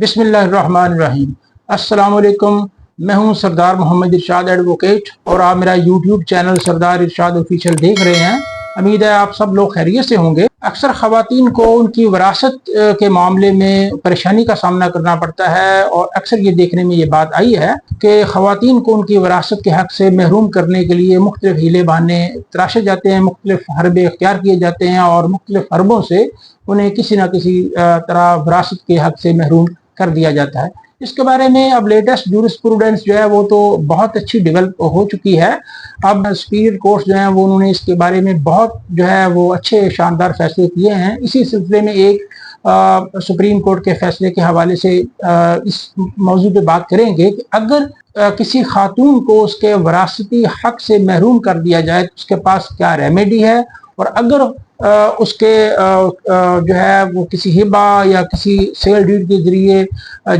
बिस्मिल्लाहिर्रहमानिर्रहीम। अस्सलाम वालेकुम। मैं हूं सरदार मोहम्मद इरशाद एडवोकेट और आप मेरा यूट्यूब चैनल सरदार इरशाद ऑफिशियल देख रहे हैं। उम्मीद है आप सब लोग खैरियत से होंगे। अक्सर ख़वातीन को उनकी विरासत के मामले में परेशानी का सामना करना पड़ता है और अक्सर ये देखने में ये बात आई है कि ख़वातीन को उनकी विरासत के हक़ से महरूम करने के लिए मुख्तलिफ हीले बहाने तराशे जाते हैं, मुख्तलिफ हरबे इख्तियार किए जाते हैं और मुख्तलिफ हरबों से उन्हें किसी न किसी तरह विरासत के हक़ से महरूम कर दिया जाता है। इसके बारे में अब लेटेस्ट जूरिस्प्रूडेंस जो है वो तो बहुत अच्छी डेवलप हो चुकी है। अब सुपीरियर कोर्ट्स जो हैं वो उन्होंने इसके बारे में बहुत जो है वो अच्छे शानदार फैसले किए हैं। इसी सिलसिले में एक सुप्रीम कोर्ट के फैसले के हवाले से इस मौजू पे बात करेंगे कि अगर किसी खातून को उसके वरासती हक से महरूम कर दिया जाए तो उसके पास क्या रेमेडी है, और अगर उसके जो है वो किसी हिबा या किसी सेल डीड के जरिए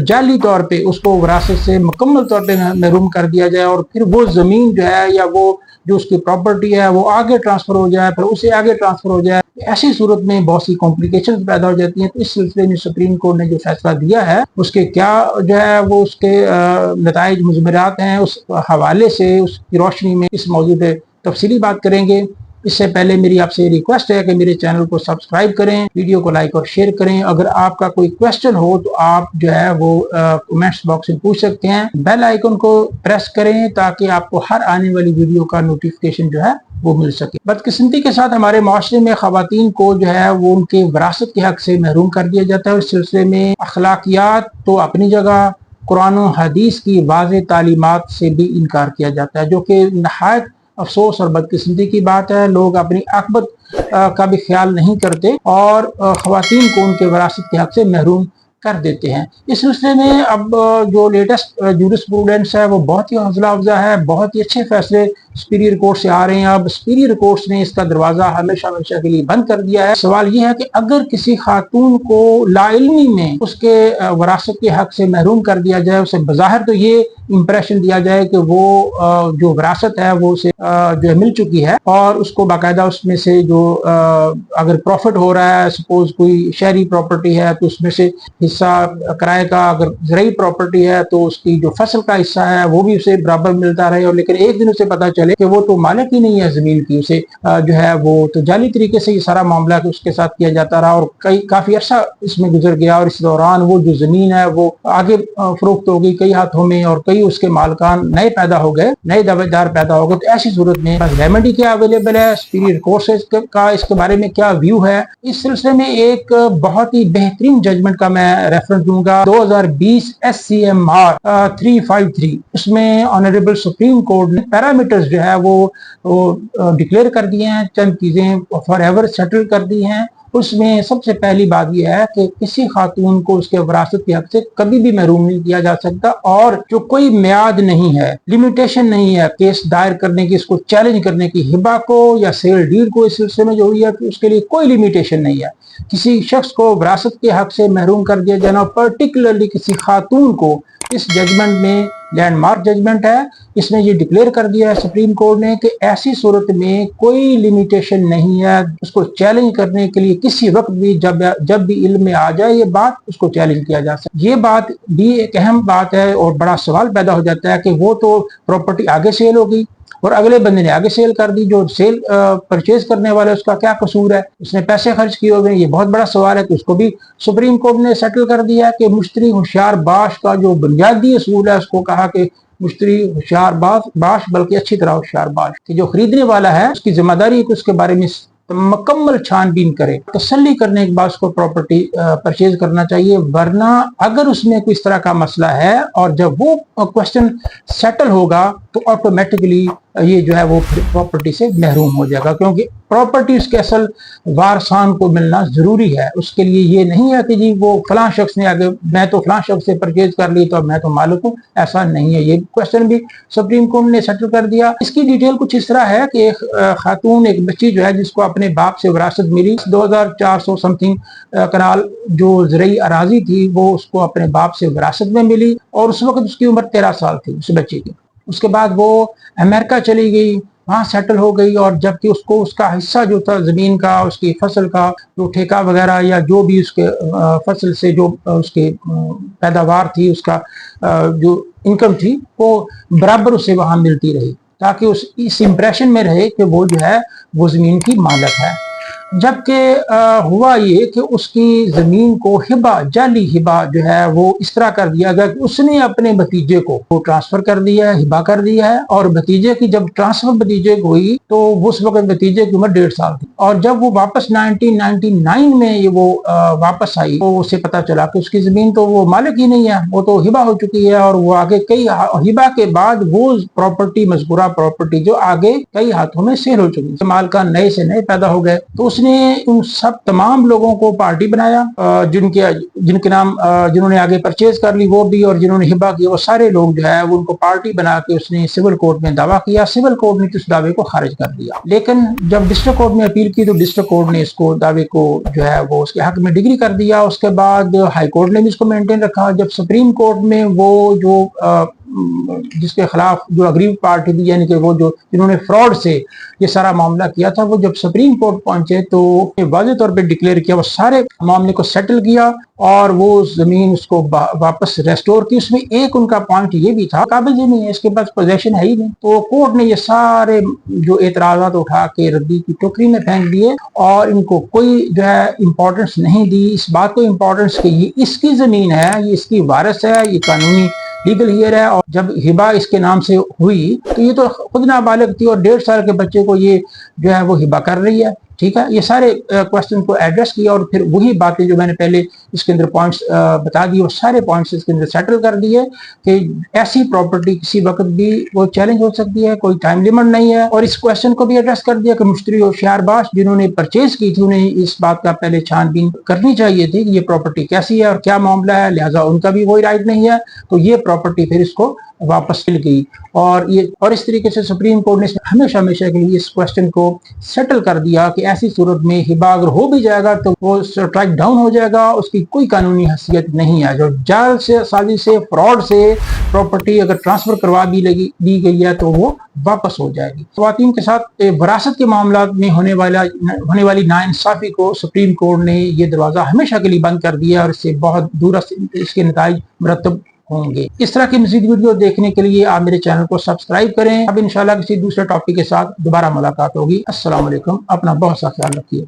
जाली तौर पे उसको विरासत से मुकम्मल तौर पे महरूम कर दिया जाए और फिर वो ज़मीन जो है या वो जो उसकी प्रॉपर्टी है वो आगे ट्रांसफ़र हो जाए, फिर उसे आगे ट्रांसफ़र हो जाए, ऐसी सूरत में बहुत सी कॉम्प्लिकेशंस पैदा हो जाती हैं। तो इस सिलसिले में सुप्रीम कोर्ट ने जो फैसला दिया है उसके क्या जो है वो उसके नताइज मुज़मरात हैं, उस हवाले से उसकी रोशनी में इस मौजू पे तफसीली बात करेंगे। इससे पहले मेरी आपसे रिक्वेस्ट है कि मेरे चैनल को सब्सक्राइब करें, वीडियो को लाइक और शेयर करें। अगर आपका कोई क्वेश्चन हो तो आप जो है वो कमेंट्स बॉक्स में पूछ सकते हैं। बेल आइकन को प्रेस करें ताकि आपको हर आने वाली वीडियो का नोटिफिकेशन जो है वो मिल सके। बदकिस्मती के साथ हमारे माशरे में ख़वातीन को जो है वो उनके विरासत के हक से महरूम कर दिया जाता है। इस सिलसिले में अखलाकियात तो अपनी जगह, कुरान और हदीस की वाज़ेह तालीमात से भी इनकार किया जाता है, जो कि नहायत अफसोस और बदकिस्मती की बात है। लोग अपनी आकबत का भी ख्याल नहीं करते और ख़वातीन को उनके विरासत के हक से महरूम कर देते हैं। इस सिलसिले में अब जो लेटेस्ट जूरिस्प्रूडेंस है वो बहुत ही हौसला अफजा है, बहुत ही अच्छे फैसले सुपीरियर कोर्ट से आ रहे हैं। अब सुपीरियर कोर्ट्स ने इसका दरवाज़ा हमेशा हमेशा के लिए बंद कर दिया है। सवाल ये है कि अगर किसी खातून को लाइल्मी में उसके विरासत के हक से महरूम कर दिया जाए, उसे बज़ाहिर तो ये इंप्रेशन दिया जाए कि वो जो विरासत है वो उसे जो है मिल चुकी है और उसको बाकायदा उसमें से जो अगर प्रॉफिट हो रहा है, सपोज कोई शहरी प्रॉपर्टी है तो उसमें से हिस्सा किराए का, अगर ज़रूरी प्रॉपर्टी है तो उसकी जो फसल का हिस्सा है वो भी उसे बराबर मिलता रहे। और लेकिन एक दिन उसे पता चले कि वो तो मालिक ही नहीं है ज़मीन की, उसे जो है वो तो जाली तरीके से ये सारा मामला उसके साथ किया जाता रहा और काफ़ी अर्सा इसमें गुजर गया और इस दौरान वो जो ज़मीन है वो आगे फरोख्त हो गई कई हाथों में और कई उसके मालकान नए पैदा हो गए, नए दावेदार पैदा हो गए। तो ऐसी सूरत में रेमेडी क्या अवेलेबल है, सुपीरियर कोर्ट का इसके बारे में क्या व्यू है, इस सिलसिले में एक बहुत ही बेहतरीन जजमेंट का मैं रेफरेंस दूंगा। 2020 SCMR 353, उसमें ऑनरेबल सुप्रीम कोर्ट ने पैरामीटर्स जो है वो डिक्लेयर कर दिए हैं, चंद चीजें फॉर एवर सेटल कर दी हैं। उसमें सबसे पहली बात यह है कि किसी खातून को उसके विरासत के हक से कभी भी महरूम नहीं किया जा सकता और जो कोई मियाद नहीं है, लिमिटेशन नहीं है केस दायर करने की, इसको चैलेंज करने की, हिबा को या सेल डीड को इस सिलसिले में जो हुई है तो उसके लिए कोई लिमिटेशन नहीं है। किसी शख्स को विरासत के हक से महरूम कर दिया जाना, पर्टिकुलरली किसी खातून को, इस जजमेंट में लैंडमार्क जजमेंट है। इसमें ये डिक्लेयर कर दिया है सुप्रीम कोर्ट ने कि ऐसी सूरत में कोई लिमिटेशन नहीं है, उसको चैलेंज करने के लिए किसी वक्त भी जब भी इल्म में आ जाए ये बात, उसको चैलेंज किया जा सकता है। ये बात भी एक अहम बात है और बड़ा सवाल पैदा हो जाता है कि वो तो प्रॉपर्टी आगे सेल हो गई और अगले बंदे ने आगे सेल कर दी, जो सेल परचेज करने वाला उसका क्या कसूर है, उसने पैसे खर्च किए हुए, ये बहुत बड़ा सवाल है। तो उसको भी सुप्रीम कोर्ट ने सेटल कर दिया कि मुश्तरी होशियार बाश का जो बुनियादी असूल है उसको कहा कि मुश्तरी होशियार बाश बल्कि अच्छी तरह होशियार बाश, कि जो खरीदने वाला है उसकी जिम्मेदारी है कि उसके बारे में मुकम्मल छानबीन करे, तसल्ली करने के बाद उसको प्रॉपर्टी परचेज करना चाहिए। वरना अगर उसमें कोई इस तरह का मसला है और जब वो क्वेश्चन सेटल होगा तो ऑटोमेटिकली ये जो है वो प्रॉपर्टी से महरूम हो जाएगा, क्योंकि प्रॉपर्टी उसके असल वारसान को मिलना जरूरी है। उसके लिए ये नहीं है कि जी वो फलां शख्स ने आगे, मैं तो फलां शख्स से परचेज कर ली तो मैं तो मालिक हूँ, ऐसा नहीं है। ये क्वेश्चन भी सुप्रीम कोर्ट ने सेटल कर दिया। इसकी डिटेल कुछ इस तरह है कि एक खातून, एक बच्ची जो है जिसको अपने बाप से विरासत मिली, 2400 समथिंग कनाल जो ज़रई अराजी थी वो उसको अपने बाप से विरासत में मिली और उस वक्त उसकी उम्र 13 साल थी उस बच्ची की। उसके बाद वो अमेरिका चली गई, वहाँ सेटल हो गई, और जबकि उसको उसका हिस्सा जो था ज़मीन का, उसकी फसल का जो ठेका वगैरह या जो भी उसके फसल से जो उसके पैदावार थी, उसका जो इनकम थी, वो बराबर उसे वहाँ मिलती रही, ताकि इस इम्प्रेशन में रहे कि वो जो है वो ज़मीन की मालिक है। जबकि हुआ ये कि उसकी ज़मीन को हिबा, जाली हिबा जो है वो इस तरह कर दिया गया कि उसने अपने भतीजे को वो ट्रांसफ़र कर दिया है, हिबा कर दिया है। और भतीजे की जब ट्रांसफ़र भतीजे को हुई तो उस वक्त भतीजे की उम्र 1.5 साल थी, और जब वो वापस 1999 में ये वो वापस आई तो उसे पता चला कि उसकी ज़मीन तो वो मालिक ही नहीं है, वो तो हिबा हो चुकी है। और वो आगे कई हिबा के बाद वो प्रॉपर्टी, मज़कूरा प्रॉपर्टी जो आगे कई हाथों में सेल हो चुकी है, मालकान नए से नए पैदा हो गए। तो उसने उन सब तमाम लोगों को पार्टी बनाया, जिनके नाम जिन्होंने आगे परचेज कर ली वो भी, और जिन्होंने हिबा किया वो सारे लोग जो है उनको पार्टी बना के उसने सिविल कोर्ट में दावा किया। सिविल कोर्ट ने उस दावे को खारिज कर दिया, लेकिन जब डिस्ट्रिक्ट कोर्ट में अपील की तो डिस्ट्रिक्ट कोर्ट ने इसको दावे को जो है वो उसके हक में डिग्री कर दिया। उसके बाद हाई कोर्ट ने भी इसको मेंटेन रखा। जब सुप्रीम कोर्ट में वो जो जिसके खिलाफ जो अग्रीव पार्टी थी, यानी कि वो जो जिन्होंने फ्रॉड से ये सारा मामला किया था, वो जब सुप्रीम कोर्ट पहुंचे तो वाज़ेह तौर पे डिक्लेयर किया, वो सारे मामले को सेटल किया और वो जमीन उसको वापस रेस्टोर की। उसमें एक उनका पॉइंट ये भी था, काबिज ही नहीं है, इसके पास पोजेशन है ही नहीं। तो कोर्ट ने ये सारे जो एतराज़ात उठा के रद्दी की टोकरी में फेंक दिए और इनको कोई जो है इम्पोर्टेंस नहीं दी। इस बात को इम्पोर्टेंस कि ये इसकी जमीन है, ये इसकी वारिस है, ये कानूनी लीगल हियर है। और जब हिबा इसके नाम से हुई तो ये तो खुद नाबालिग थी और 1.5 साल के बच्चे को ये जो है वो हिबा कर रही है। ठीक है, ये सारे क्वेश्चन को एड्रेस किया और फिर वही बातें जो मैंने पहले इसके अंदर पॉइंट्स बता दिए, वो सारे पॉइंट्स इसके अंदर सेटल कर दिए कि ऐसी प्रॉपर्टी किसी वक्त भी वो चैलेंज हो सकती है, कोई टाइम लिमिट नहीं है। और इस क्वेश्चन को भी एड्रेस कर दिया कि मुश्तरी होशियारबाज जिन्होंने परचेज की थी उन्हें इस बात का पहले छानबीन करनी चाहिए थी कि ये प्रॉपर्टी कैसी है और क्या मामला है, लिहाजा उनका भी कोई राइट नहीं है, तो ये प्रॉपर्टी फिर इसको वापस मिल गई। और इस तरीके से सुप्रीम कोर्ट ने हमेशा हमेशा के लिए इस क्वेश्चन को सेटल कर दिया कि ऐसी सूरत में हिबा अगर हो भी जाएगा तो वो स्ट्राइक डाउन हो जाएगा, उसकी कोई कानूनी हैसियत नहीं है। जो जाल से, साजिश से, फ्रॉड से प्रॉपर्टी अगर ट्रांसफर करवा दी गई है तो वो वापस हो जाएगी। ख़वातीन के साथ विरासत के मामला में होने वाली नाइंसाफी को सुप्रीम कोर्ट ने ये दरवाज़ा हमेशा के लिए बंद कर दिया और इससे बहुत दूर इसके नताइज मुरतब होंगे। इस तरह की मज़ीद वीडियो देखने के लिए आप मेरे चैनल को सब्सक्राइब करें। अब इंशाल्लाह किसी दूसरे टॉपिक के साथ दोबारा मुलाकात होगी। अस्सलाम वालेकुम, अपना बहुत सा ख्याल रखिए।